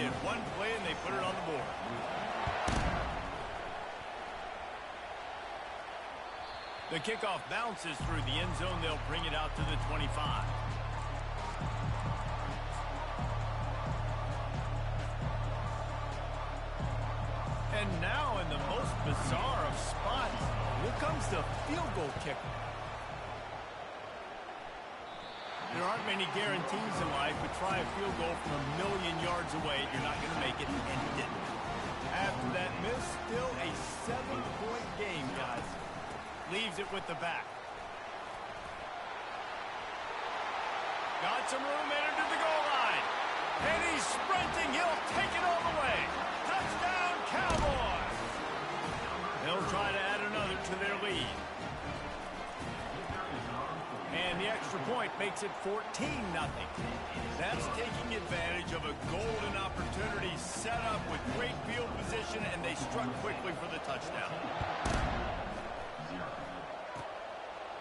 did. One play, and they put it on the board. The kickoff bounces through the end zone. They'll bring it out to the 25. And now in the most bizarre of spots, here comes the field goal kicker. There aren't many guarantees in life, but try a field goal from a million yards away. You're not going to make it, and he didn't. After that miss, still a 7-point game, guys. Leaves it with the back. Got some room, entered to the goal line. And he's sprinting. He'll take it all the way. Touchdown, Cowboys! They'll try to add another to their lead. And the extra point makes it 14-0. That's taking advantage of a golden opportunity set up with great field position, and they struck quickly for the touchdown.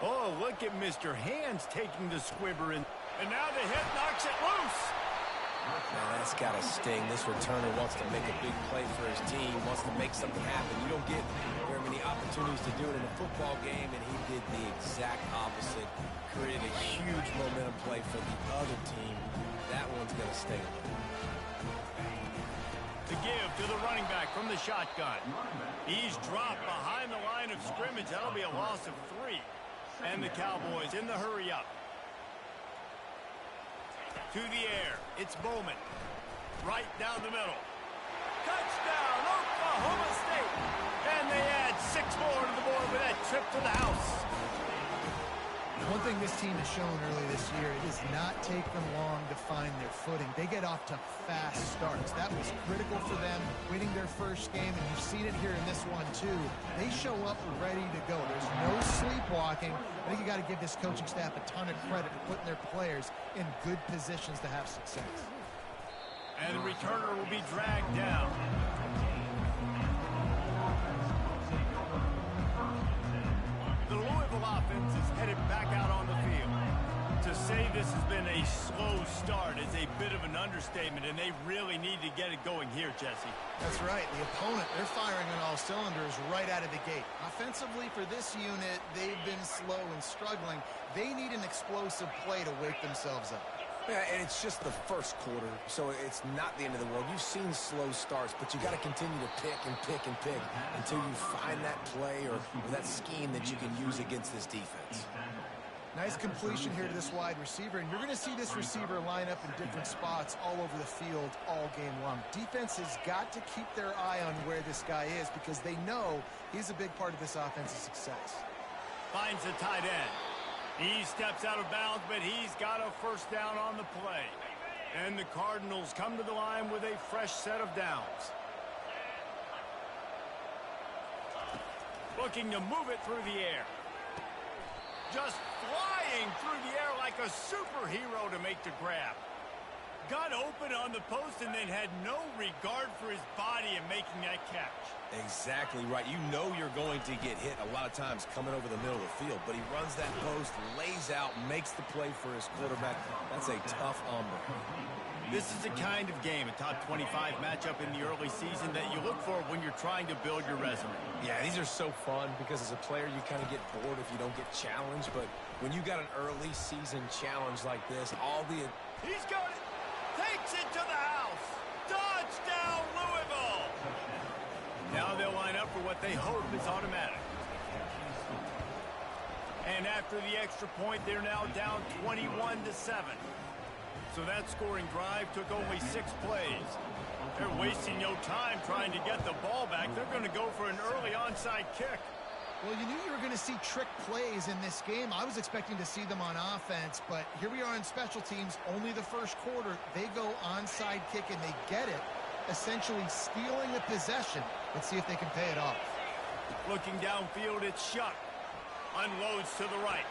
Oh, look at Mr. Hands taking the squibber in. And now the hit knocks it loose. Man, that's got to sting. This returner wants to make a big play for his team, wants to make something happen. You don't get very many opportunities to do it in a football game, and he did the exact opposite. Created a huge momentum play for the other team. That one's going to sting. To give to the running back from the shotgun. He's dropped behind the line of scrimmage. That'll be a loss of 3. And the Cowboys in the hurry-up. To the air, it's Bowman. Right down the middle. Touchdown, Oklahoma State! And they add 6 more to the board with that trip to the house. One thing this team has shown early this year, it does not take them long to find their footing. They get off to fast starts. That was critical for them, winning their first game, and you've seen it here in this one too. They show up ready to go. There's no sleepwalking. I think you got to give this coaching staff a ton of credit for putting their players in good positions to have success. And the returner will be dragged down. The Louisville offense is headed back out on the field. To say this has been a slow start is a bit of an understatement, and they really need to get it going here, Jesse. That's right. The opponent, they're firing on all cylinders right out of the gate. Offensively, for this unit, they've been slow and struggling. They need an explosive play to wake themselves up. Yeah, and it's just the first quarter, so it's not the end of the world. You've seen slow starts, but you got to continue to pick and pick and pick until you find that play or that scheme that you can use against this defense. Nice completion here to this wide receiver, and you're going to see this receiver line up in different spots all over the field all game long. Defense has got to keep their eye on where this guy is because they know he's a big part of this offense's success. Finds the tight end. He steps out of bounds, but he's got a first down on the play. And the Cardinals come to the line with a fresh set of downs. Looking to move it through the air. Just flying through the air like a superhero to make the grab. Got open on the post and then had no regard for his body in making that catch. Exactly right. You know you're going to get hit a lot of times coming over the middle of the field, but he runs that post, lays out, makes the play for his quarterback. That's a tough hombre. This is the kind of game, a top 25 matchup in the early season that you look for when you're trying to build your resume. Yeah, these are so fun because as a player you kind of get bored if you don't get challenged, but when you got an early season challenge like this, all the... He's got it! Takes it to the house! Touchdown, Louisville! Now they'll line up for what they hope is automatic. And after the extra point, they're now down 21-7. So that scoring drive took only 6 plays. They're wasting no time trying to get the ball back. They're going to go for an early onside kick. Well, you knew you were going to see trick plays in this game. I was expecting to see them on offense, but here we are in special teams, only the first quarter. They go onside kick and they get it, essentially stealing the possession. Let's see if they can pay it off. Looking downfield, it's Shuck. Unloads to the right.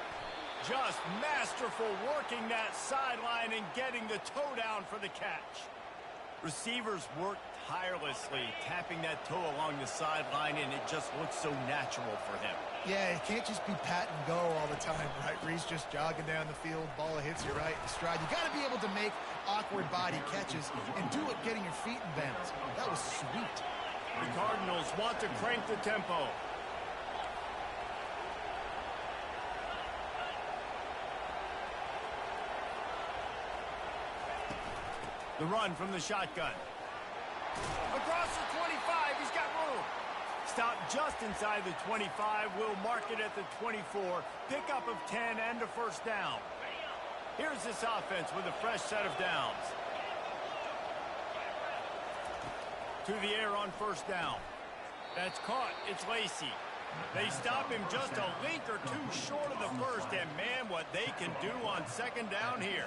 Just masterful working that sideline and getting the toe down for the catch. Receivers work tirelessly, tapping that toe along the sideline, and it just looks so natural for him. Yeah, it can't just be pat and go all the time, right? Reese just jogging down the field, ball hits you right in stride. You got to be able to make awkward body catches and do it getting your feet in bounds. That was sweet. The Cardinals want to crank the tempo. The run from the shotgun. Across the 25, he's got room. Stop just inside the 25. We'll mark it at the 24. Pickup of 10 and a first down. Here's this offense with a fresh set of downs. To the air on first down. That's caught. It's Lacy. They stop him just a link or two short of the first, and man, what they can do on second down here.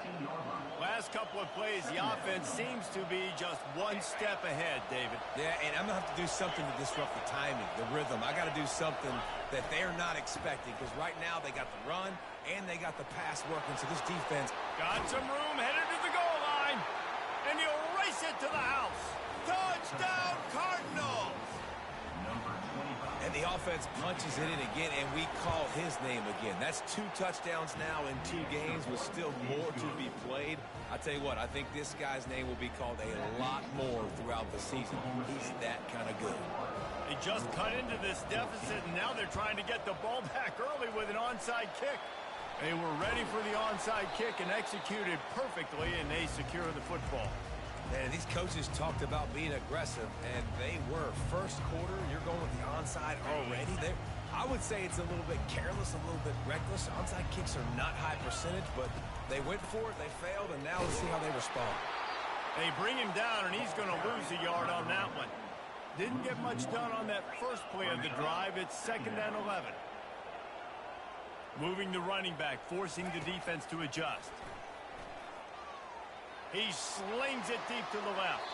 Last couple of plays, the offense seems to be just one step ahead, David. Yeah, and I'm going to have to do something to disrupt the timing, the rhythm. I got to do something that they're not expecting, because right now they got the run and they got the pass working, so this defense... Got some room, headed to the goal line, and he'll race it to the house. Touchdown, Cardinals! And the offense punches it in again, and we call his name again. That's 2 touchdowns now in 2 games with still more to be played. I tell you what, I think this guy's name will be called a lot more throughout the season. He's that kind of good. They just cut into this deficit, and now they're trying to get the ball back early with an onside kick. They were ready for the onside kick and executed perfectly, and they secure the football. And these coaches talked about being aggressive, and they were. First quarter, you're going with the onside already. I would say it's a little bit careless, a little bit reckless. Onside kicks are not high percentage, but they went for it, they failed, and now let's see how they respond. They bring him down, and he's going to lose a yard on that one. Didn't get much done on that first play of the drive. It's 2nd and 11. Moving the running back, forcing the defense to adjust. He slings it deep to the left.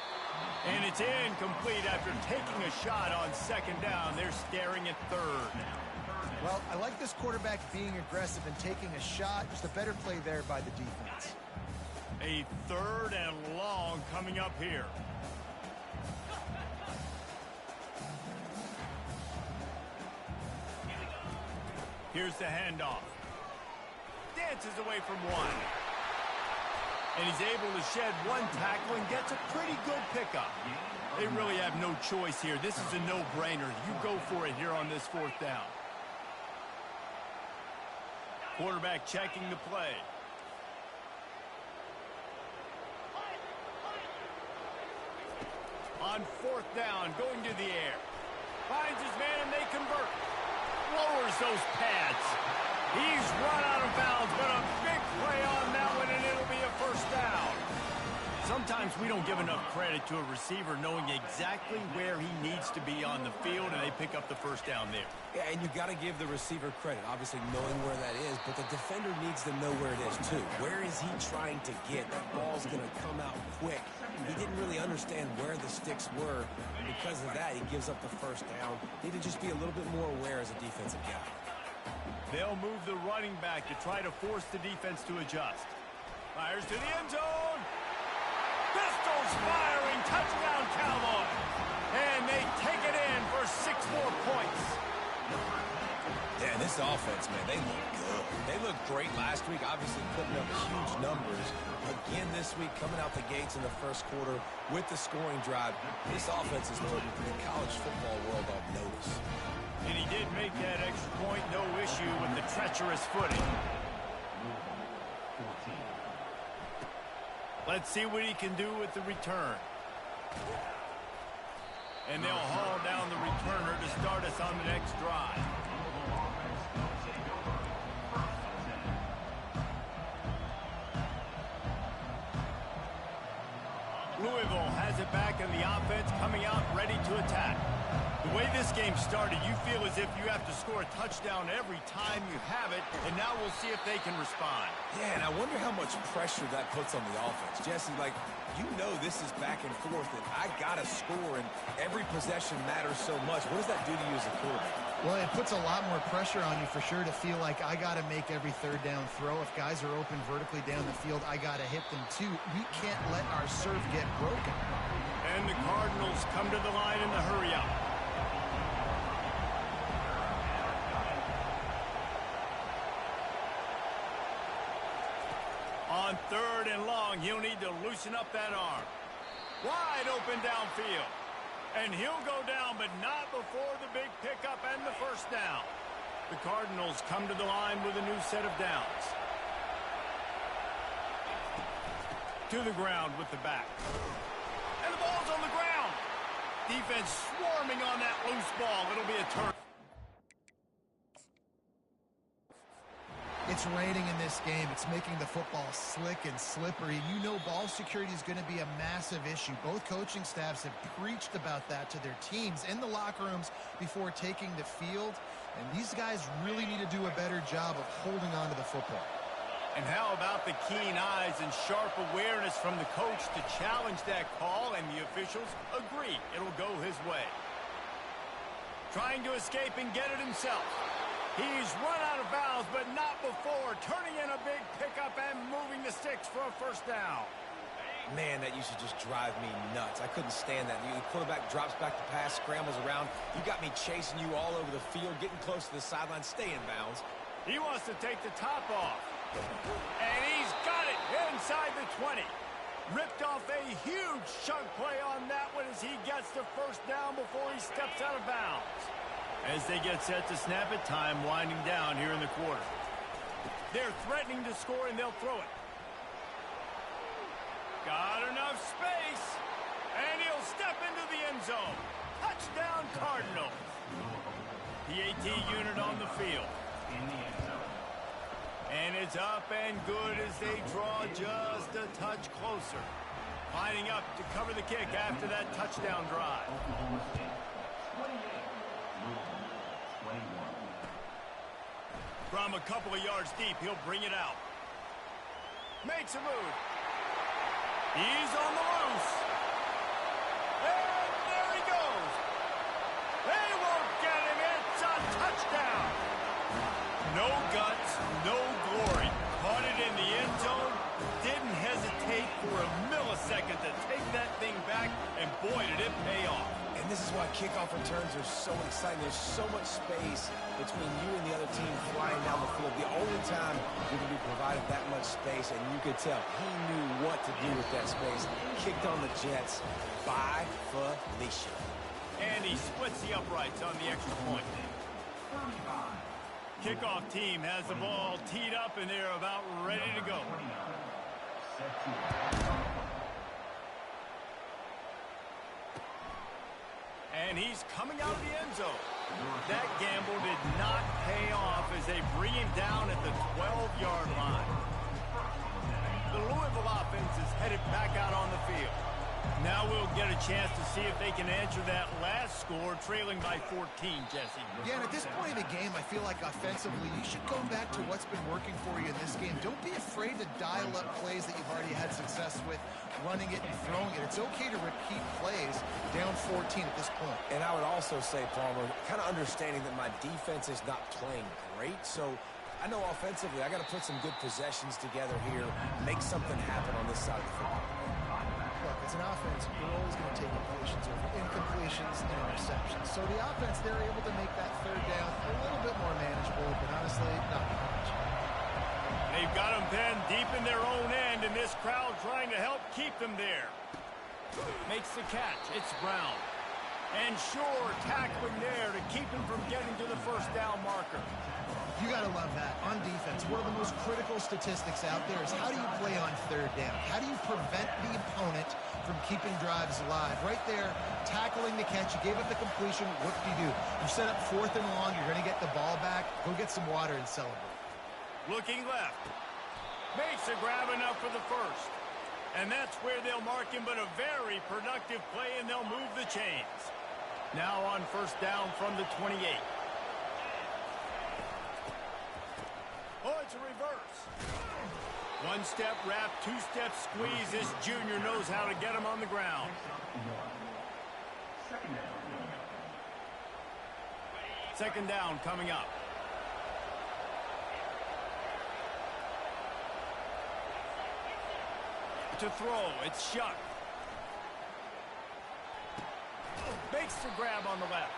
And it's incomplete after taking a shot on 2nd down. They're staring at 3rd. Well, I like this quarterback being aggressive and taking a shot. Just a better play there by the defense. A 3rd and long coming up here. Here's the handoff. Dances away from one. And he's able to shed one tackle and gets a pretty good pickup. They really have no choice here. This is a no-brainer. You go for it here on this 4th down. Quarterback checking the play. On 4th down, going to the air. Finds his man and they convert. Lowers those pads. He's run out of bounds, but a big play on that one, and it'll be a first down. Sometimes we don't give enough credit to a receiver knowing exactly where he needs to be on the field, and they pick up the first down there. Yeah, and you got to give the receiver credit, obviously knowing where that is, but the defender needs to know where it is too. Where is he trying to get? That ball's going to come out quick. He didn't really understand where the sticks were. Because of that, he gives up the first down. Need to just be a little bit more aware as a defensive guy. They'll move the running back to try to force the defense to adjust. Fires to the end zone. Pistols firing. Touchdown, Cowboy. And they take it in for 6 more points. Yeah, this offense, man, they look good. They looked great last week, obviously putting up huge numbers. Again this week, coming out the gates in the first quarter with the scoring drive. This offense is putting the college football world on notice. And he did make that extra point, no issue with the treacherous footing. Let's see what he can do with the return. And they'll haul down the returner to start us on the next drive. Louisville has it back, and the offense coming out ready to attack. The way this game started, you feel as if you have to score a touchdown every time you have it, and now we'll see if they can respond. Yeah, and I wonder how much pressure that puts on the offense. Jesse, like, you know this is back and forth, and I got to score, and every possession matters so much. What does that do to you as a quarterback? Well, it puts a lot more pressure on you for sure to feel like I got to make every 3rd down throw. If guys are open vertically down the field, I got to hit them too. We can't let our serve get broken. And the Cardinals come to the line in the hurry-up. On 3rd and long, he'll need to loosen up that arm. Wide open downfield. And he'll go down, but not before the big pickup and the first down. The Cardinals come to the line with a new set of downs. To the ground with the back. And the ball's on the ground. Defense swarming on that loose ball. It'll be a turn. It's raining in this game. It's making the football slick and slippery. You know ball security is going to be a massive issue. Both coaching staffs have preached about that to their teams in the locker rooms before taking the field. And these guys really need to do a better job of holding on to the football. And how about the keen eyes and sharp awareness from the coach to challenge that call, and the officials agree it'll go his way. Trying to escape and get it himself. He's run out of bounds, but not before turning in a big pickup and moving the sticks for a first down. Man, that used to just drive me nuts. I couldn't stand that. The quarterback drops back to pass, scrambles around. You got me chasing you all over the field, getting close to the sideline, stay in bounds. He wants to take the top off. And he's got it inside the 20. Ripped off a huge chunk play on that one as he gets the first down before he steps out of bounds. As they get set to snap it, time winding down here in the quarter. They're threatening to score, and they'll throw it. Got enough space, and he'll step into the end zone. Touchdown, Cardinals. The AT unit on the field. And it's up and good as they draw just a touch closer. Lining up to cover the kick after that touchdown drive. From a couple of yards deep, he'll bring it out. Makes a move. He's on the loose. And there he goes. They won't get him. It's a touchdown. No guts, no glory. Caught it in the end zone. Didn't hesitate for a millisecond to take that thing back. And boy, did it pay off. And this is why kickoff returns are so exciting. There's so much space between you and the other team flying down the field. The only time you're going to be provided that much space, and you could tell he knew what to do with that space. Kicked on the Jets by Felicia. And he splits the uprights on the extra point. Kickoff team has the ball teed up, and they're about ready to go. And he's coming out of the end zone. That gamble did not pay off as they bring him down at the 12-yard line. The Louisville offense is headed back out on the field. Now we'll get a chance to see if they can answer that last score, trailing by 14, Jesse. Yeah, and at this point in the game, I feel like offensively, you should go back to what's been working for you in this game. Don't be afraid to dial up plays that you've already had success with, running it and throwing it. It's okay to repeat plays down 14 at this point. And I would also say, Palmer, kind of understanding that my defense is not playing great, so I know offensively I got to put some good possessions together here, make something happen on this side of the football. Look, as an offense, you're always going to take completions over incompletions and interceptions. So the offense, they're able to make that third down a little bit more manageable, but honestly, not much. They've got them pinned deep in their own end, and this crowd trying to help keep them there. Makes the catch. It's Brown. And Shore tackling there to keep him from getting to the first down marker. You got to love that. On defense, one of the most critical statistics out there is how do you play on third down? How do you prevent the opponent from keeping drives alive? Right there, tackling the catch. You gave up the completion. What do? You set up 4th and long. You're going to get the ball back. Go get some water and celebrate. Looking left. Makes a grab enough for the first. And that's where they'll mark him, but a very productive play, and they'll move the chains. Now on first down from the 28. Oh, it's a reverse. One step wrap, 2-step squeeze. This junior knows how to get him on the ground. Second down coming up. To throw, it's Shuck. Makes the grab on the left.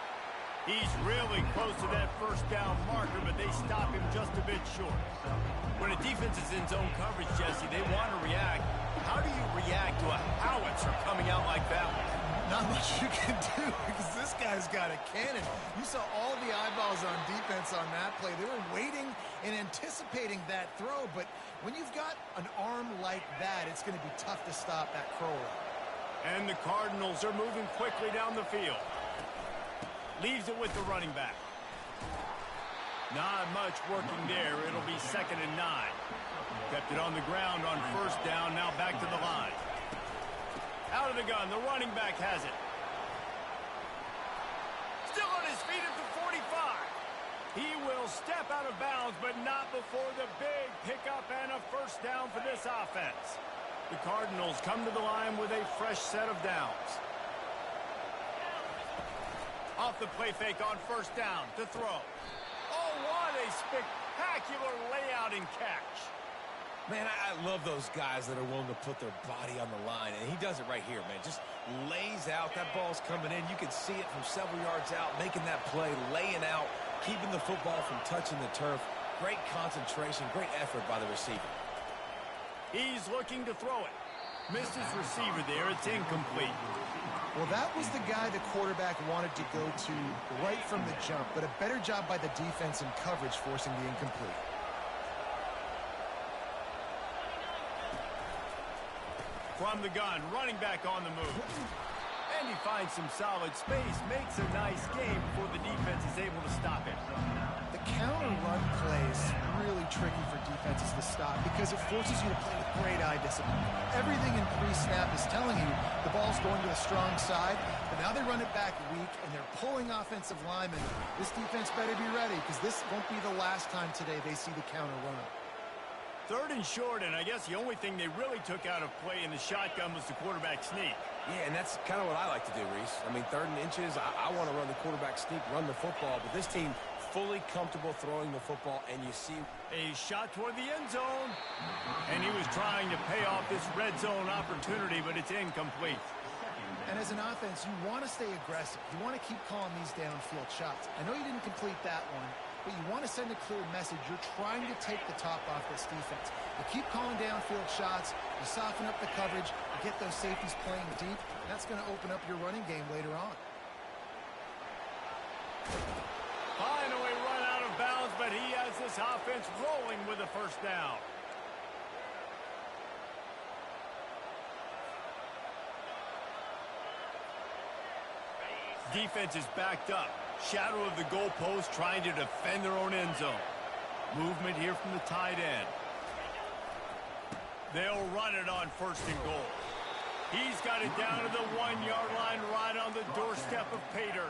He's really close to that first down marker, but they stop him just a bit short. When a defense is in zone coverage, Jesse, they want to react, How do you react to a howitzer coming out like that one? Not much you can do because this guy's got a cannon. You saw all the eyeballs on defense on that play. They were waiting and anticipating that throw, but when you've got an arm like that, it's going to be tough to stop that curl route. And the Cardinals are moving quickly down the field. Leaves it with the running back. Not much working there. It'll be 2nd and 9. Kept it on the ground on 1st down. Now back to the line. Out of the gun. The running back has it. Still on his feet at the 45. He will step out of bounds, but not before the big pickup and a 1st down for this offense. The Cardinals come to the line with a fresh set of downs. Off the play fake on 1st down to throw. Oh, what a spectacular layout and catch. Man, I love those guys that are willing to put their body on the line, and he does it right here, man. Just lays out. That ball's coming in. You can see it from several yards out, making that play, laying out, keeping the football from touching the turf. Great concentration, great effort by the receiver. He's looking to throw it. Missed his receiver there. It's incomplete. Well, that was the guy the quarterback wanted to go to right from the jump, but a better job by the defense in coverage forcing the incomplete. From the gun, running back on the move. And he finds some solid space, makes a nice game before the defense is able to stop it. The counter run play is really tricky for defenses to stop because it forces you to play with great eye discipline. Everything in pre-snap is telling you the ball's going to the strong side, but now they run it back weak and they're pulling offensive linemen. This defense better be ready because this won't be the last time today they see the counter run. 3rd and short, and I guess the only thing they really took out of play in the shotgun was the quarterback sneak. Yeah, and that's kind of what I like to do, Reese. I mean, 3rd and inches, I want to run the quarterback sneak, run the football, but this team fully comfortable throwing the football, and you see a shot toward the end zone, and he was trying to pay off this red zone opportunity, but it's incomplete. And as an offense, you want to stay aggressive. You want to keep calling these downfield shots. I know you didn't complete that one, but you want to send a clear message. You're trying to take the top off this defense. You keep calling downfield shots, you soften up the coverage, you get those safeties playing deep, and that's going to open up your running game later on. Finally run out of bounds, but he has this offense rolling with a 1st down. Defense is backed up. Shadow of the goalpost trying to defend their own end zone. Movement here from the tight end. They'll run it on 1st and goal. He's got it down to the 1-yard line right on the doorstep of Pater.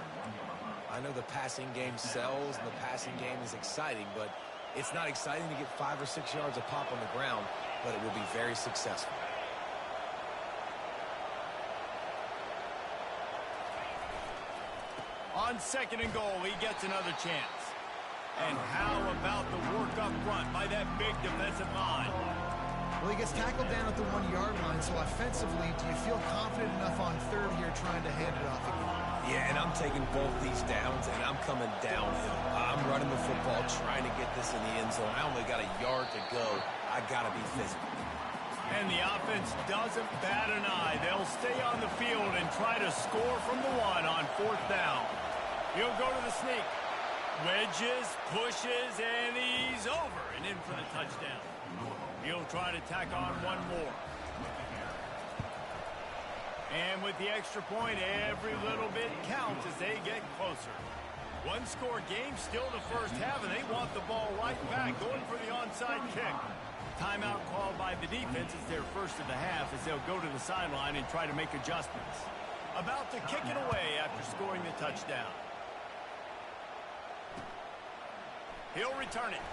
I know the passing game sells and the passing game is exciting, but it's not exciting to get 5 or 6 yards a pop on the ground, but it will be very successful. On 2nd and goal, he gets another chance. And how about the work up front by that big defensive line? Well, he gets tackled down at the 1-yard line, so offensively, do you feel confident enough on 3rd here trying to hand it off again? Yeah, and I'm taking both these downs, and I'm coming downhill. I'm running the football, trying to get this in the end zone. I only got a yard to go. I got to be physical. And the offense doesn't bat an eye. They'll stay on the field and try to score from the 1 on 4th down. He'll go to the sneak. Wedges, pushes, and he's over and in for the touchdown. He'll try to tack on one more. And with the extra point, every little bit counts as they get closer. One-score game, still the 1st half, and they want the ball right back, going for the onside kick. Timeout called by the defense is their 1st of the half as they'll go to the sideline and try to make adjustments. About to kick it away after scoring the touchdown. He'll return it.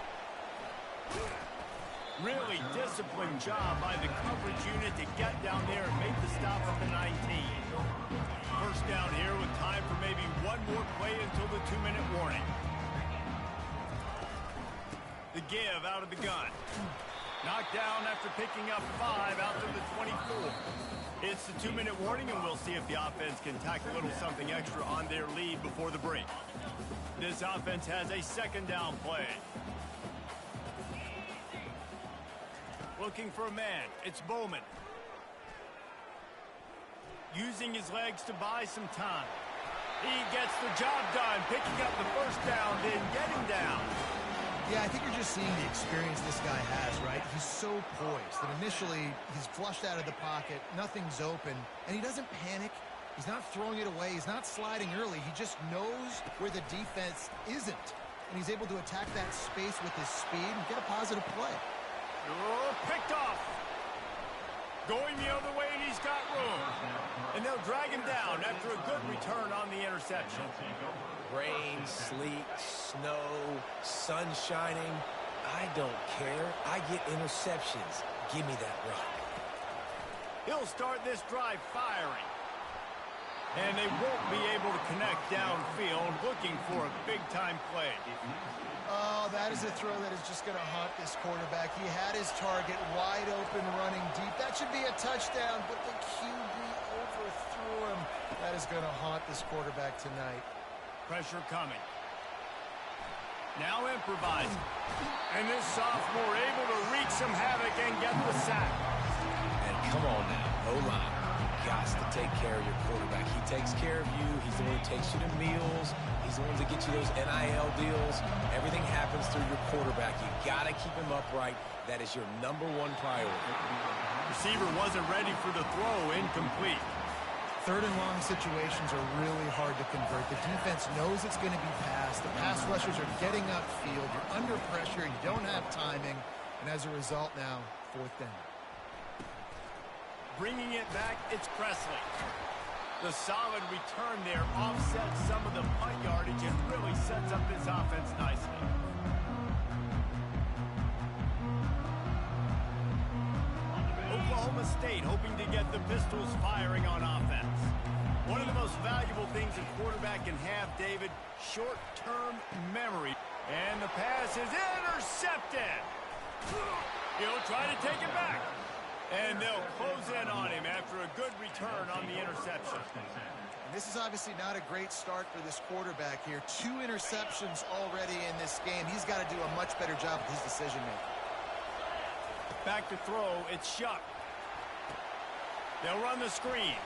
Really disciplined job by the coverage unit to get down there and make the stop at the 19. 1st down here with time for maybe one more play until the 2-minute warning. The give out of the gun. Knocked down after picking up 5 out to the 24. It's the 2-minute warning, and we'll see if the offense can tack a little something extra on their lead before the break. This offense has a 2nd down play. Looking for a man. It's Bowman. using his legs to buy some time. He gets the job done, picking up the first down, then getting down. Yeah, I think you're just seeing the experience this guy has, right? He's so poised that initially he's flushed out of the pocket, nothing's open, and he doesn't panic. He's not throwing it away. He's not sliding early. He just knows where the defense isn't, and he's able to attack that space with his speed and get a positive play. Oh, picked off. Going the other way, and he's got room. And they'll drag him down after a good return on the interception. Rain, sleet, snow, sun shining. I don't care. I get interceptions. Give me that rock. He'll start this drive firing. And they won't be able to connect downfield, looking for a big-time play. Oh, that is a throw that is just going to haunt this quarterback. He had his target wide open, running deep. That should be a touchdown, but the QB overthrew him. That is going to haunt this quarterback tonight. Pressure coming. Now improvising. And this sophomore able to wreak some havoc and get the sack. And come on now, O-line. Got to take care of your quarterback. He takes care of you. He's the one who takes you to meals. He's the one that gets you those NIL deals. Everything happens through your quarterback. You got to keep him upright. That is your #1 priority. Receiver wasn't ready for the throw, incomplete. Third and long situations are really hard to convert. The defense knows it's going to be passed. The pass rushers are getting upfield. You're under pressure. You don't have timing. And as a result now, 4th down. Bringing it back, it's Presley. The solid return there offsets some of the punt yardage and really sets up this offense nicely. Oklahoma State hoping to get the Pistols firing on offense. One of the most valuable things a quarterback can have, David, short-term memory. And the pass is intercepted. He'll try to take it back. And they'll close in on him after a good return on the interception. And this is obviously not a great start for this quarterback here. 2 interceptions already in this game. He's got to do a much better job with his decision-making. Back to throw, it's Shuck. They'll run the screen,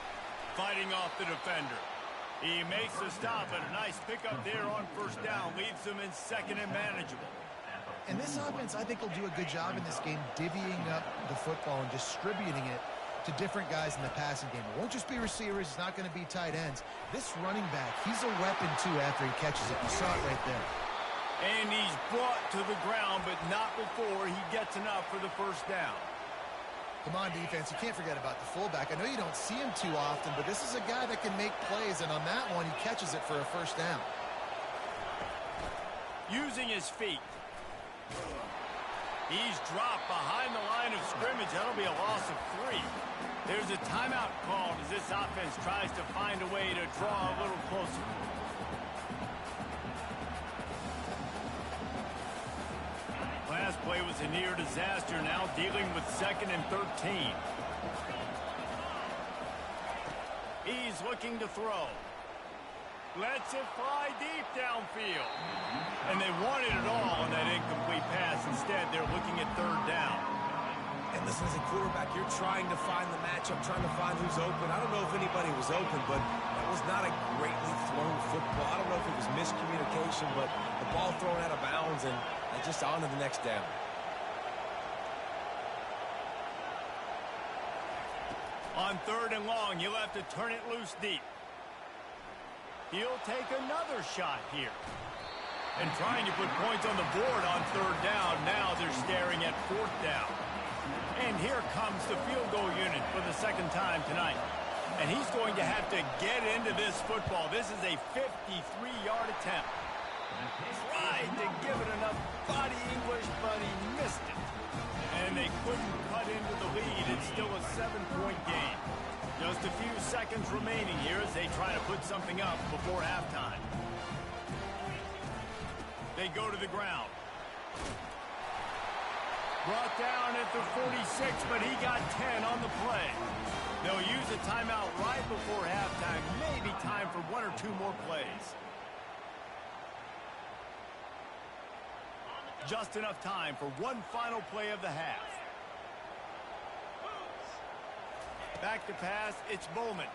fighting off the defender. He makes the stop, and a nice pickup there on 1st down. Leaves them in 2nd and manageable. And this offense, I think, will do a good job in this game divvying up the football and distributing it to different guys in the passing game. It won't just be receivers. It's not going to be tight ends. This running back, he's a weapon, too, after he catches it. You saw it right there. And he's brought to the ground, but not before he gets enough for the 1st down. Come on, defense. You can't forget about the fullback. I know you don't see him too often, but this is a guy that can make plays, and on that one, he catches it for a 1st down. Using his feet. He's dropped behind the line of scrimmage. That'll be a loss of 3. There's a timeout called as this offense tries to find a way to draw a little closer. Last play was a near disaster, now dealing with 2nd and 13. He's looking to throw. Lets it fly deep downfield. And they wanted it all on that incomplete pass. Instead, they're looking at 3rd down. And listen, as a quarterback, you're trying to find the matchup, trying to find who's open. I don't know if anybody was open, but that was not a greatly thrown football. I don't know if it was miscommunication, but the ball thrown out of bounds and just on to the next down. On 3rd and long, you'll have to turn it loose deep. He'll take another shot here. And trying to put points on the board on 3rd down. Now they're staring at 4th down. And here comes the field goal unit for the 2nd time tonight. And he's going to have to get into this football. This is a 53-yard attempt. Tried to give it enough body English, but he missed it. And they couldn't cut into the lead. It's still a 7-point game. Just a few seconds remaining here as they try to put something up before halftime. They go to the ground. Brought down at the 46, but he got 10 on the play. They'll use a timeout right before halftime. Maybe time for 1 or 2 more plays. Just enough time for one final play of the half. Back to pass, it's Bowman.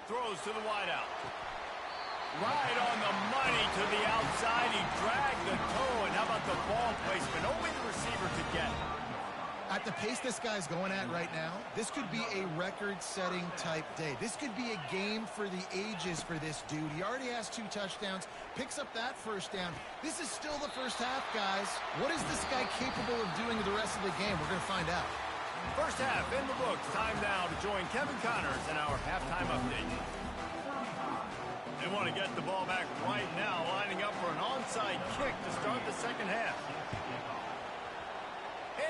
Throws to the wideout. Right on the money to the outside. He dragged the toe, and how about the ball placement? Only the receiver could get it. At the pace this guy's going at right now, this could be a record-setting type day. This could be a game for the ages for this dude. He already has 2 touchdowns, picks up that first down. This is still the first half, guys. What is this guy capable of doing the rest of the game? We're going to find out. First half in the books. Time now to join Kevin Connors in our halftime update. They want to get the ball back right now, lining up for an onside kick to start the second half.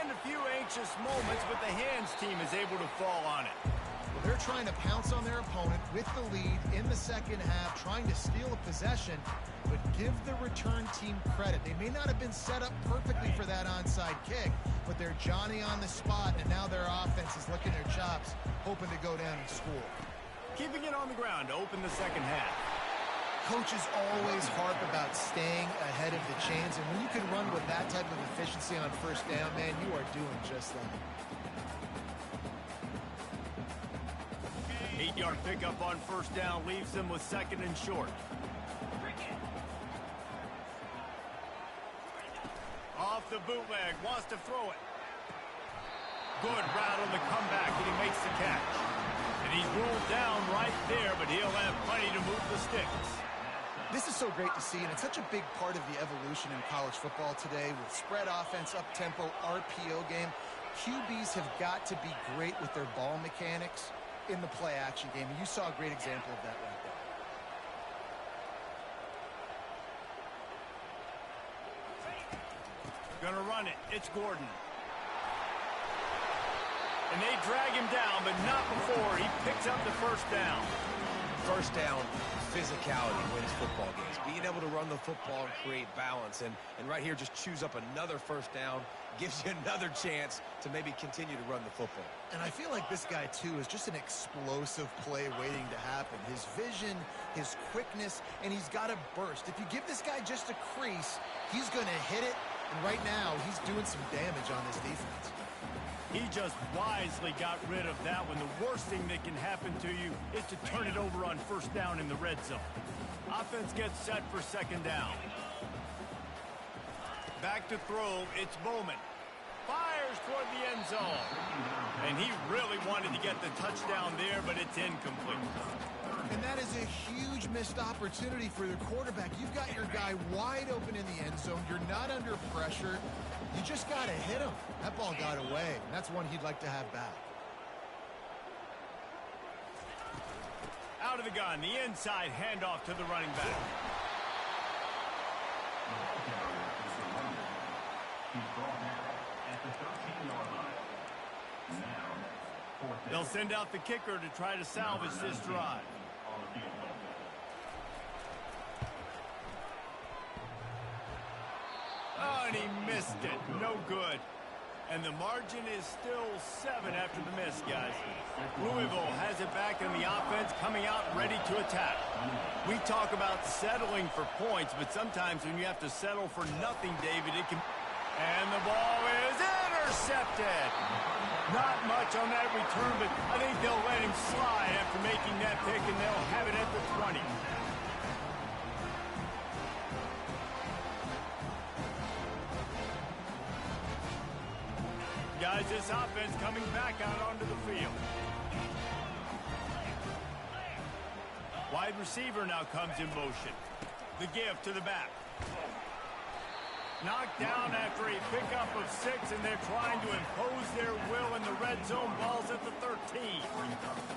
And a few anxious moments, but the hands team is able to fall on it. Well, they're trying to pounce on their opponent with the lead in the second half, trying to steal a possession, but give the return team credit. They may not have been set up perfectly for that onside kick, but they're Johnny on the spot, and now their offense is licking their chops, hoping to go down and score. Keeping it on the ground to open the second half. Coaches always harp about staying ahead of the chains, and when you can run with that type of efficiency on first down, man, you are doing just that. 8-yard pickup on first down leaves them with second and short. Off the bootleg, wants to throw it. Good route on the comeback, and he makes the catch. And he's rolled down right there, but he'll have plenty to move the sticks. This is so great to see, and it's such a big part of the evolution in college football today with spread offense, up-tempo, RPO game. QBs have got to be great with their ball mechanics in the play-action game, and you saw a great example of that right there. Gonna run it. It's Gordon. And they drag him down, but not before he picks up the first down. First down, physicality wins football games. Being able to run the football and create balance. And right here, just choose up another first down, gives you another chance to maybe continue to run the football. And I feel like this guy, too, is just an explosive play waiting to happen. His vision, his quickness, and he's got a burst. If you give this guy just a crease, he's going to hit it. And right now, he's doing some damage on this defense. He just wisely got rid of that one. The worst thing that can happen to you is to turn it over on first down in the red zone. Offense gets set for second down. Back to throw, it's Bowman. Fires toward the end zone. And he really wanted to get the touchdown there, but it's incomplete. And that is a huge missed opportunity for the quarterback. You've got your guy wide open in the end zone. You're not under pressure. You just got to hit him. That ball got away. And that's one he'd like to have back. Out of the gun, the inside handoff to the running back. They'll send out the kicker to try to salvage this drive. Oh, and he missed it. No good. And the margin is still 7 after the miss, guys. Louisville has it back in the offense, coming out ready to attack. We talk about settling for points, but sometimes when you have to settle for nothing, David, it can... And the ball is intercepted. Not much on that return, but I think they'll let him slide after making that pick, and they'll have it at the 20. Guys, this offense coming back out onto the field. Wide receiver now comes in motion. The give to the back. Knocked down after a pickup of 6, and they're trying to impose their will in the red zone. Ball's at the 13.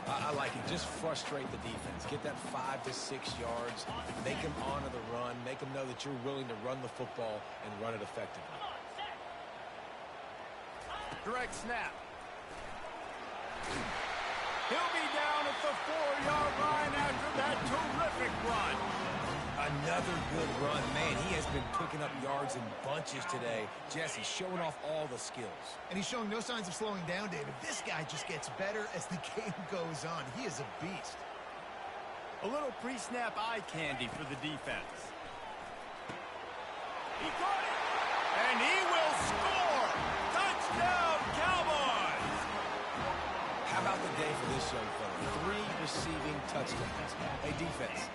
I like it. Just frustrate the defense. Get that 5 to 6 yards. Make them honor the run. Make them know that you're willing to run the football and run it effectively. Direct snap. He'll be down at the 4-yard line after that terrific run. Another good run. Man, he has been picking up yards in bunches today. Jesse showing off all the skills. And he's showing no signs of slowing down, David. This guy just gets better as the game goes on. He is a beast. A little pre-snap eye candy for the defense. He caught it. And he will score. Touchdown, Cowboys. How about the day for this young fella. 3 receiving touchdowns. Hey, defense,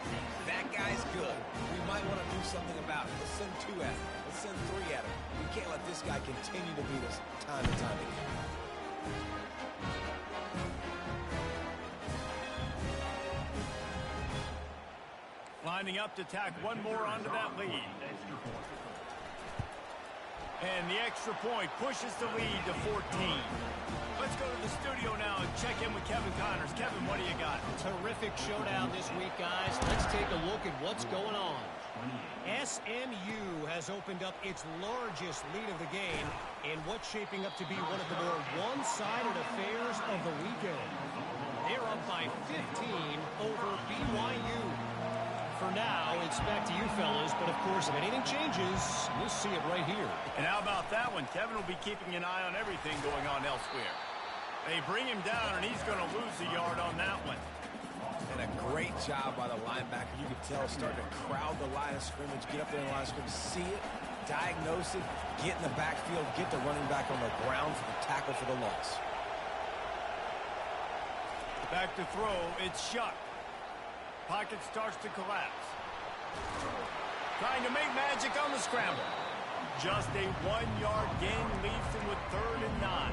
that guy's good. We might want to do something about it. Let's send 2 at him. Let's send 3 at him. We can't let this guy continue to beat us time and time again. Lining up to tack one more onto that lead. And the extra point pushes the lead to 14. Let's go to the studio now and check in with Kevin Connors. Kevin, what do you got? Terrific showdown this week, guys. Let's take a look at what's going on. SMU has opened up its largest lead of the game in what's shaping up to be one of the more one-sided affairs of the weekend. They're up by 15 over BYU. For now, it's back to you fellas, but of course, if anything changes, we'll see it right here. And how about that one? Kevin will be keeping an eye on everything going on elsewhere. They bring him down, and he's going to lose a yard on that one. And a great job by the linebacker. You can tell, starting to crowd the line of scrimmage, get up there in the line of scrimmage, see it, diagnose it, get in the backfield, get the running back on the ground for the tackle for the loss. Back to throw, it's Shuck. Pocket starts to collapse. Trying to make magic on the scramble. Just a 1-yard gain leaves him with 3rd and 9.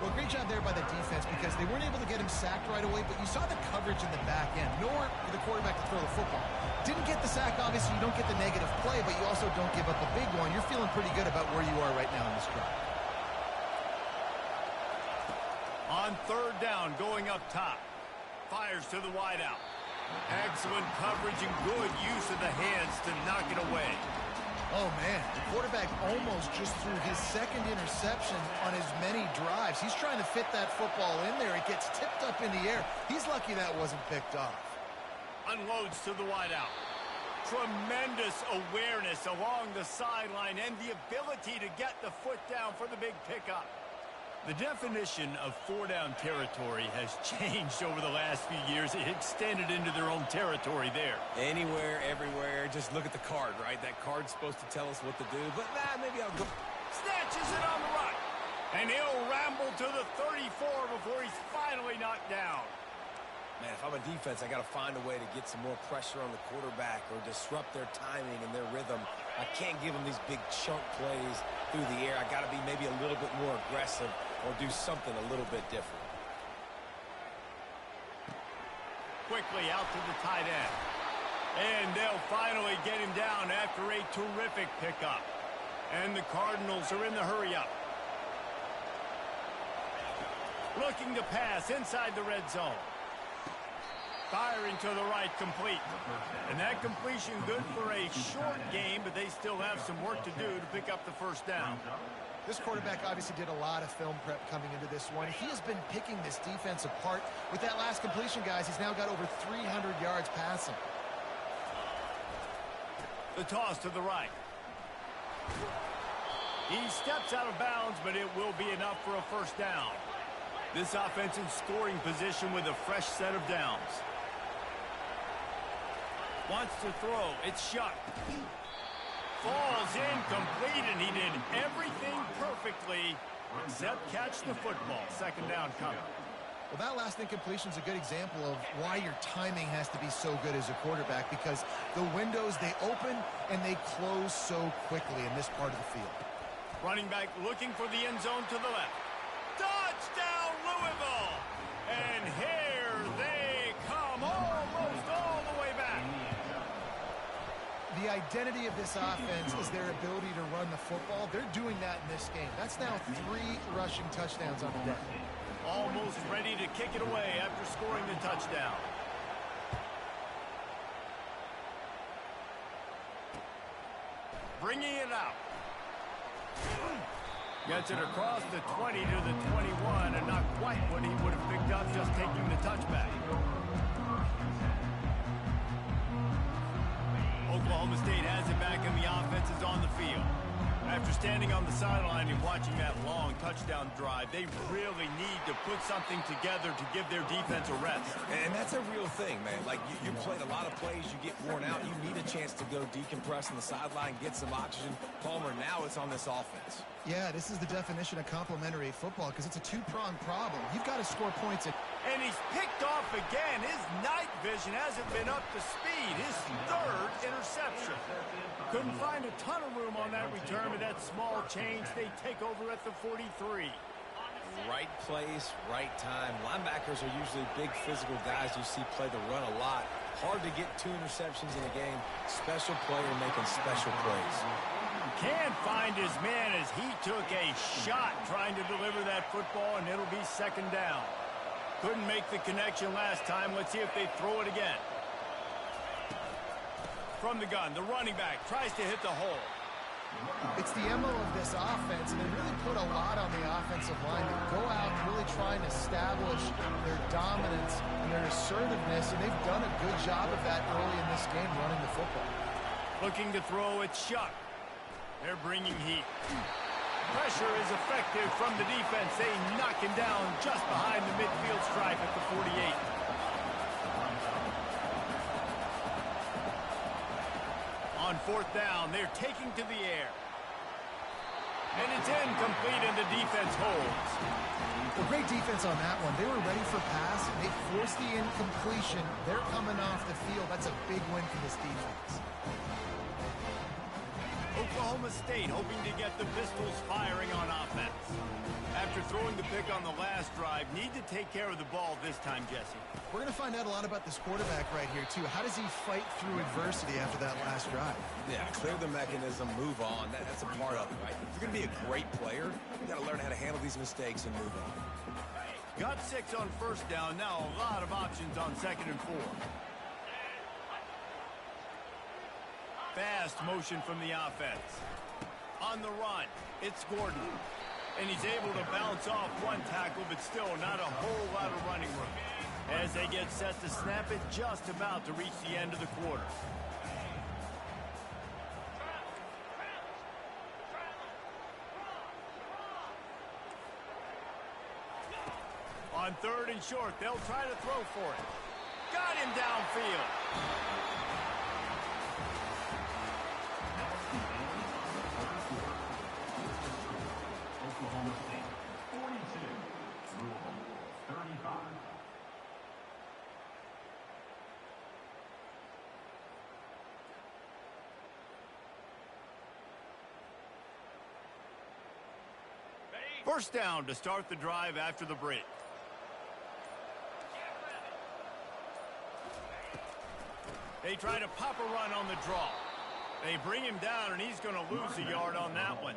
Well, great job there by the defense because they weren't able to get him sacked right away, but you saw the coverage in the back end. Nowhere for the quarterback to throw the football. Didn't get the sack, obviously. You don't get the negative play, but you also don't give up a big one. You're feeling pretty good about where you are right now in this drive. On 3rd down, going up top. Fires to the wideout. Excellent coverage and good use of the hands to knock it away. Oh, man. The quarterback almost just threw his 2nd interception on as many drives. He's trying to fit that football in there. It gets tipped up in the air. He's lucky that wasn't picked off. Unloads to the wideout. Tremendous awareness along the sideline and the ability to get the foot down for the big pickup. The definition of 4-down territory has changed over the last few years. It extended into their own territory there. Anywhere, everywhere, just look at the card, right? That card's supposed to tell us what to do, but maybe I'll go. Snatches it on the run. And he'll ramble to the 34 before he's finally knocked down. Man, if I'm a defense, I got to find a way to get some more pressure on the quarterback or disrupt their timing and their rhythm. I can't give them these big chunk plays through the air. I got to be maybe a little bit more aggressive or do something a little bit different. Quickly out to the tight end. And they'll finally get him down after a terrific pickup. And the Cardinals are in the hurry-up. Looking to pass inside the red zone. Firing to the right, complete. And that completion good for a short game, but they still have some work to do to pick up the 1st down. This quarterback obviously did a lot of film prep coming into this one. He has been picking this defense apart. With that last completion, guys, he's now got over 300 yards passing. The toss to the right. He steps out of bounds, but it will be enough for a 1st down. This offense in scoring position with a fresh set of downs. Wants to throw. It's Shuck. Falls incomplete, and he did everything perfectly except catch the football. 2nd down coming. Well, that last incompletion is a good example of why your timing has to be so good as a quarterback, because the windows, they open and they close so quickly in this part of the field. Running back looking for the end zone to the left. Touchdown, Louisville! And here they come, almost all the way back. The identity of this offense is their ability to run the football. They're doing that in this game. That's now 3 rushing touchdowns on the day. Almost ready to kick it away after scoring the touchdown. Bringing it out. Gets it across the 20 to the 21, and not quite what he would have picked up just taking the touchback. Oklahoma State has it back, and the offense is on the field. After standing on the sideline and watching that long touchdown drive, they really need to put something together to give their defense a rest. And that's a real thing, man. Like, you played a lot of plays, you get worn out, you need a chance to go decompress on the sideline, get some oxygen. Palmer, now it's on this offense. Yeah, this is the definition of complementary football because it's a two-pronged problem. You've got to score points. And he's picked off again. His night vision hasn't been up to speed. His third interception. Couldn't find a ton of room on that return, but that small change, they take over at the 43. Right place, right time. Linebackers are usually big physical guys you see play the run a lot. Hard to get 2 interceptions in a game. Special player making special plays. Can't find his man as he took a shot trying to deliver that football, and it'll be second down. Couldn't make the connection last time. Let's see if they throw it again. From the gun, the running back tries to hit the hole. It's the MO of this offense, and they really put a lot on the offensive line. They go out really trying to establish their dominance and their assertiveness, and they've done a good job of that early in this game running the football. Looking to throw, it's Shuck. They're bringing heat. Pressure is effective from the defense. They knock him down just behind the midfield stripe at the 48. On fourth down, they're taking to the air. And it's incomplete, and the defense holds. Well, great defense on that one. They were ready for pass, and they forced the incompletion. They're coming off the field. That's a big win for this defense. Oklahoma State hoping to get the Pistols firing on offense. After throwing the pick on the last drive, need to take care of the ball this time, Jesse. We're going to find out a lot about this quarterback right here, too. How does he fight through adversity after that last drive? Yeah, clear the mechanism, move on. That's a part of it, right? If you're going to be a great player, you got to learn how to handle these mistakes and move on. Got 6 on first down. Now a lot of options on second and 4. Fast motion from the offense. On the run, it's Gordon. And he's able to bounce off one tackle, but still not a whole lot of running room. As they get set to snap it, just about to reach the end of the quarter. On third and short, they'll try to throw for it. Got him downfield. First down to start the drive after the break. They try to pop a run on the draw. They bring him down, and he's going to lose a yard on that one.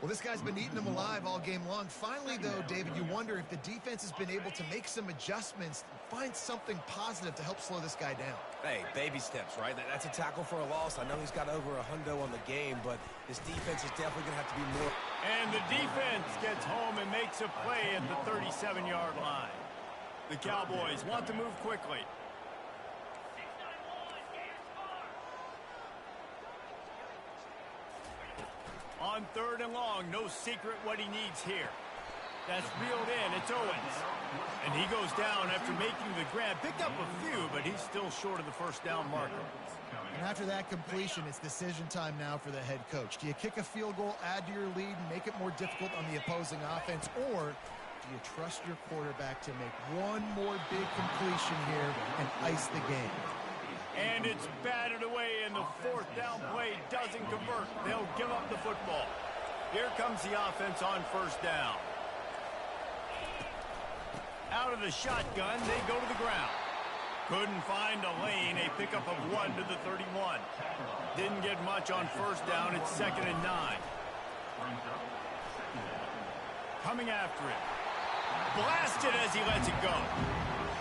Well, this guy's been eating them alive all game long. Finally, though, David, you wonder if the defense has been able to make some adjustments, find something positive to help slow this guy down. Hey, baby steps, right? That's a tackle for a loss. I know he's got over $100 on the game, but this defense is definitely going to have to be more. And the defense gets home and makes a play at the 37-yard line. The Cowboys want to move quickly. On third and long, no secret what he needs here. That's reeled in. It's Owens. And he goes down after making the grab. Picked up a few, but he's still short of the first down marker. And after that completion, it's decision time now for the head coach. Do you kick a field goal, add to your lead, and make it more difficult on the opposing offense, or do you trust your quarterback to make one more big completion here and ice the game? And it's batted away, and the fourth down play doesn't convert. They'll give up the football. Here comes the offense on first down. Out of the shotgun, they go to the ground. Couldn't find a lane. A pickup of 1 to the 31. Didn't get much on first down. It's 2nd and 9. Coming after it. Blasted as he lets it go.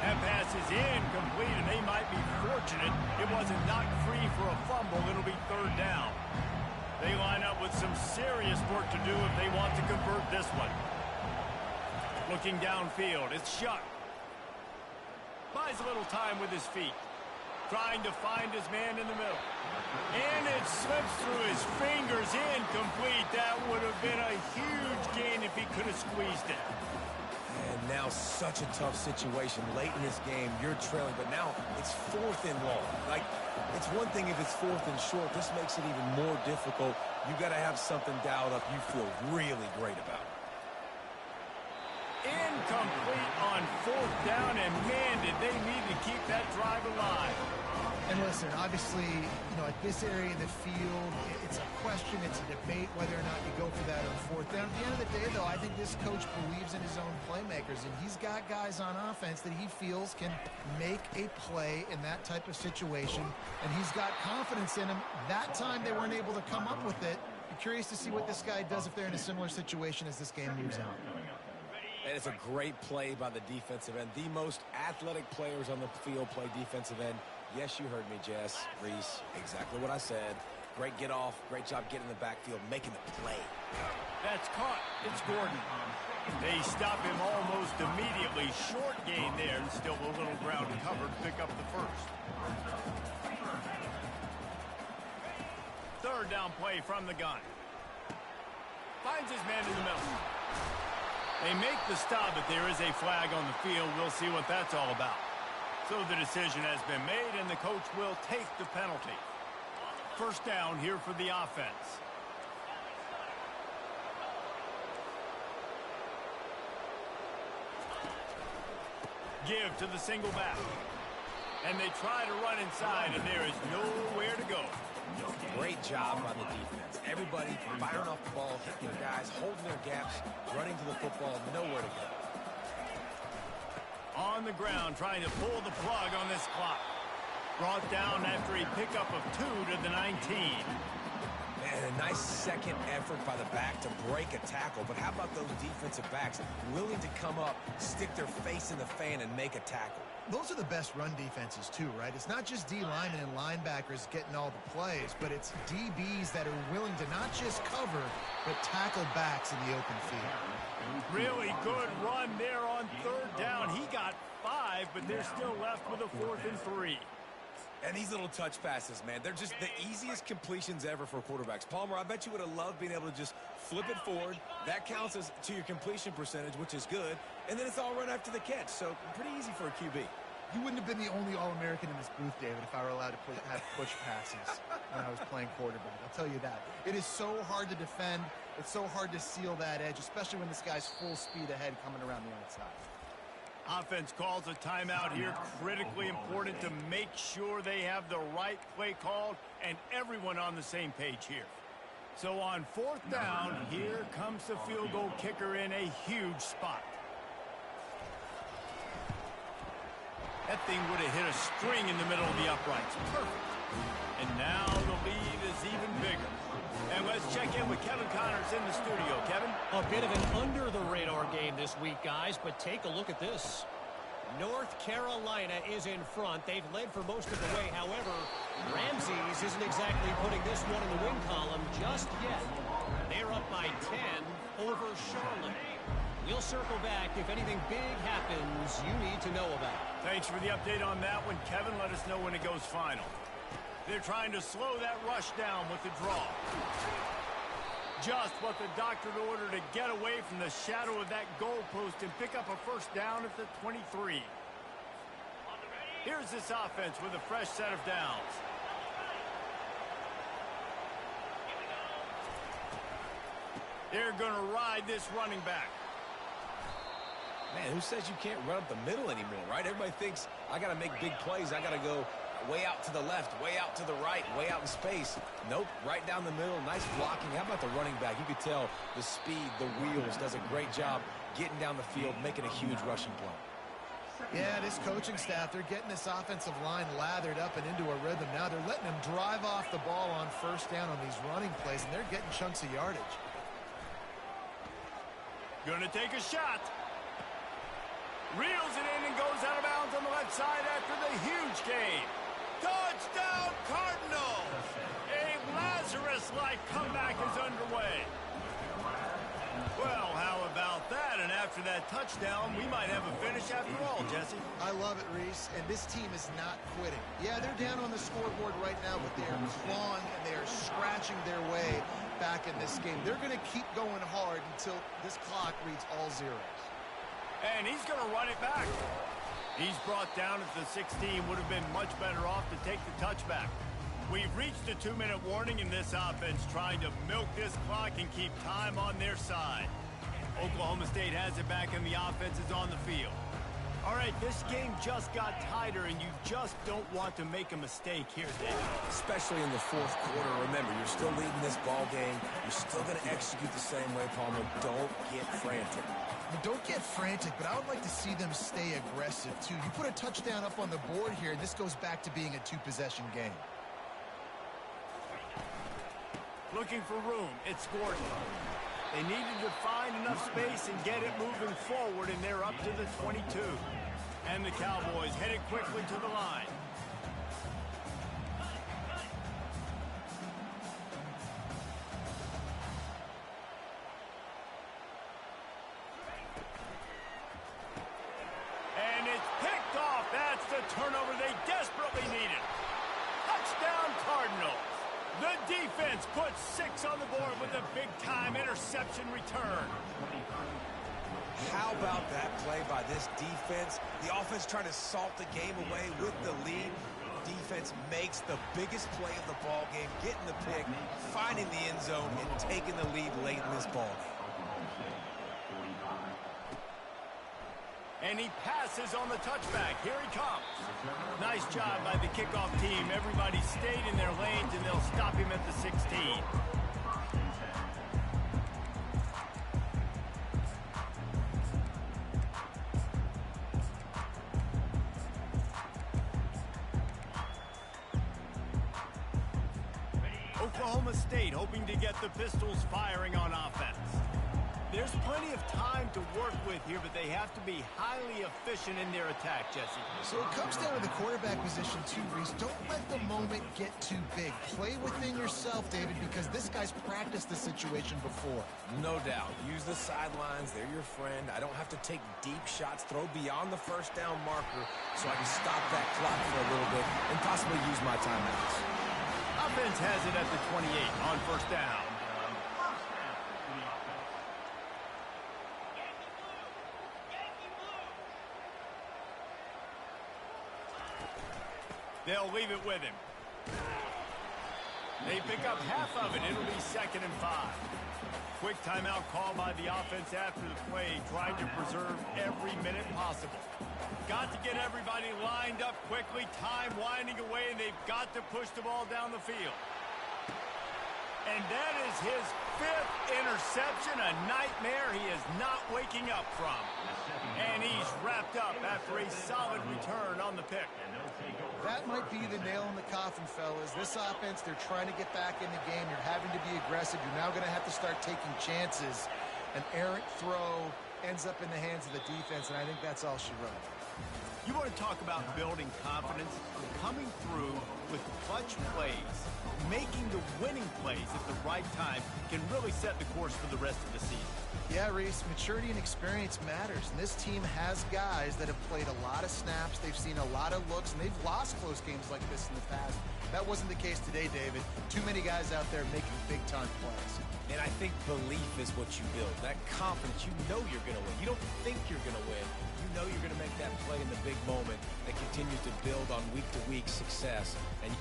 That pass is incomplete, and they might be fortunate it wasn't knocked free for a fumble. It'll be third down. They line up with some serious work to do if they want to convert this one. Looking downfield, it's Shuck. Buys a little time with his feet. Trying to find his man in the middle. And it slips through his fingers, incomplete. That would have been a huge gain if he could have squeezed it. And now such a tough situation. Late in this game, you're trailing, but now it's 4th and long. Like, it's one thing if it's 4th and short. This makes it even more difficult. You got to have something dialed up you feel really great about. Incomplete on 4th down, and man, did they need to keep that drive alive. And listen, obviously, at this area of the field, it's a question, it's a debate whether or not you go for that on 4th down. At the end of the day, though, I think this coach believes in his own playmakers, and he's got guys on offense that he feels can make a play in that type of situation, and he's got confidence in him. That time they weren't able to come up with it. I'm curious to see what this guy does if they're in a similar situation as this game moves on. And it's a great play by the defensive end. The most athletic players on the field play defensive end. Yes, you heard me, Jess, Reese. Exactly what I said. Great get off. Great job getting in the backfield, making the play. That's caught. It's Gordon. They stop him almost immediately. Short gain there, and still a little ground covered to pick up the first. 3rd down play from the gun. Finds his man in the middle. They make the stop, but there is a flag on the field. We'll see what that's all about. So the decision has been made, and the coach will take the penalty. 1st down here for the offense. Give to the single back. And they try to run inside, and there is nowhere to go. Great job by the defense. Everybody firing off the ball, hitting their guys, holding their gaps, running to the football, nowhere to go. On the ground, trying to pull the plug on this clock. Brought down after a pickup of 2 to the 19. Man, a nice second effort by the back to break a tackle. But how about those defensive backs willing to come up, stick their face in the fan, and make a tackle? Those are the best run defenses, too, right? It's not just D linemen and linebackers getting all the plays, but it's DBs that are willing to not just cover, but tackle backs in the open field. Really good run there on 3rd down. He got 5, but they're still left with a 4th and 3. And these little touch passes, man, they're just the easiest completions ever for quarterbacks. Palmer, I bet you would have loved being able to just flip it forward. That counts as to your completion percentage, which is good. And then it's all run after the catch, so pretty easy for a QB. You wouldn't have been the only All-American in this booth, David, if I were allowed to have push passes when I was playing quarterback. I'll tell you that. It is so hard to defend. It's so hard to seal that edge, especially when this guy's full speed ahead coming around the outside. Offense calls a timeout here. Critically important to make sure they have the right play called and everyone on the same page here. So on 4th down, here comes the field goal kicker in a huge spot. That thing would have hit a string in the middle of the uprights. Perfect. And now the lead is even bigger. And let's check in with Kevin Connors in the studio. Kevin? A bit of an under-the-radar game this week, guys, but take a look at this. North Carolina is in front. They've led for most of the way. However, Ramses isn't exactly putting this one in the win column just yet. They're up by 10 over Charlotte. We'll circle back if anything big happens you need to know about. Thanks for the update on that one, Kevin. Let us know when it goes final. They're trying to slow that rush down with the draw. Just what the doctor ordered to get away from the shadow of that goalpost and pick up a 1st down at the 23. Here's this offense with a fresh set of downs. They're going to ride this running back. Man, who says you can't run up the middle anymore, right? Everybody thinks, I got to make big plays. I got to go way out to the left, way out to the right, way out in space. Nope, right down the middle. Nice blocking. How about the running back? You could tell the speed, the wheels, does a great job getting down the field, making a huge rushing play. Yeah, this coaching staff, they're getting this offensive line lathered up and into a rhythm. Now they're letting them drive off the ball on 1st down on these running plays, and they're getting chunks of yardage. Gonna take a shot. Reels it in and goes out of bounds on the left side after the huge gain. Touchdown, Cardinals! A Lazarus-like comeback is underway. Well, how about that? And after that touchdown, we might have a finish after all, Jesse. I love it, Reese, and this team is not quitting. Yeah, they're down on the scoreboard right now, but they are clawing and they are scratching their way back in this game. They're going to keep going hard until this clock reads all zeros. And he's going to run it back. He's brought down at the 16. Would have been much better off to take the touchback. We've reached the 2-minute warning in this offense, trying to milk this clock and keep time on their side. Oklahoma State has it back and the offense is on the field. All right, this game just got tighter, and you just don't want to make a mistake here, David. Especially in the fourth quarter. Remember, you're still leading this ball game. You're still going to execute the same way, Palmer. Don't get frantic. Well, don't get frantic, but I would like to see them stay aggressive, too. You put a touchdown up on the board here, and this goes back to being a two-possession game. Looking for room. It's Gordon. They needed to find enough space and get it moving forward, and they're up to the 22. And the Cowboys headed quickly to the line. And it's picked off. That's the turnover they desperately needed. Touchdown, Cardinals. The defense puts 6 on the board with a big-time interception return. How about that play by this defense? The offense trying to salt the game away with the lead. Defense makes the biggest play of the ball game, getting the pick, finding the end zone, and taking the lead late in this ball game. And he passes on the touchback. Here he comes. Nice job by the kickoff team. Everybody stayed in their lanes, and they'll stop him at the 16. Oklahoma State hoping to get the Pistols firing on offense. There's plenty of time to work with here, but they have to be highly efficient in their attack, Jesse. So it comes down to the quarterback position too, Reese. Don't let the moment get too big. Play within yourself, David, because this guy's practiced the situation before. No doubt. Use the sidelines. They're your friend. I don't have to take deep shots, throw beyond the first down marker so I can stop that clock for a little bit and possibly use my timeouts. Offense has it at the 28 on first down. They'll leave it with him. They pick up half of it. It'll be 2nd and 5. Quick timeout call by the offense after the play, trying to preserve every minute possible. Got to get everybody lined up quickly, time winding away, and they've got to push the ball down the field. And that is his 5th interception, a nightmare he is not waking up from. And he's wrapped up after a solid return on the pick. That might be the nail in the coffin, fellas. This offense, they're trying to get back in the game. You're having to be aggressive. You're now going to have to start taking chances. An errant throw ends up in the hands of the defense, and I think that's all she wrote. You want to talk about building confidence? Coming through with clutch plays, making the winning plays at the right time can really set the course for the rest of the season. Yeah, Reese, maturity and experience matters, and this team has guys that have played a lot of snaps, they've seen a lot of looks, and they've lost close games like this in the past. That wasn't the case today, David. Too many guys out there making big-time plays. And I think belief is what you build. That confidence, you know you're going to win. You don't think you're going to win. You know you're going to make that play in the big moment that continues to build on week-to-week success. And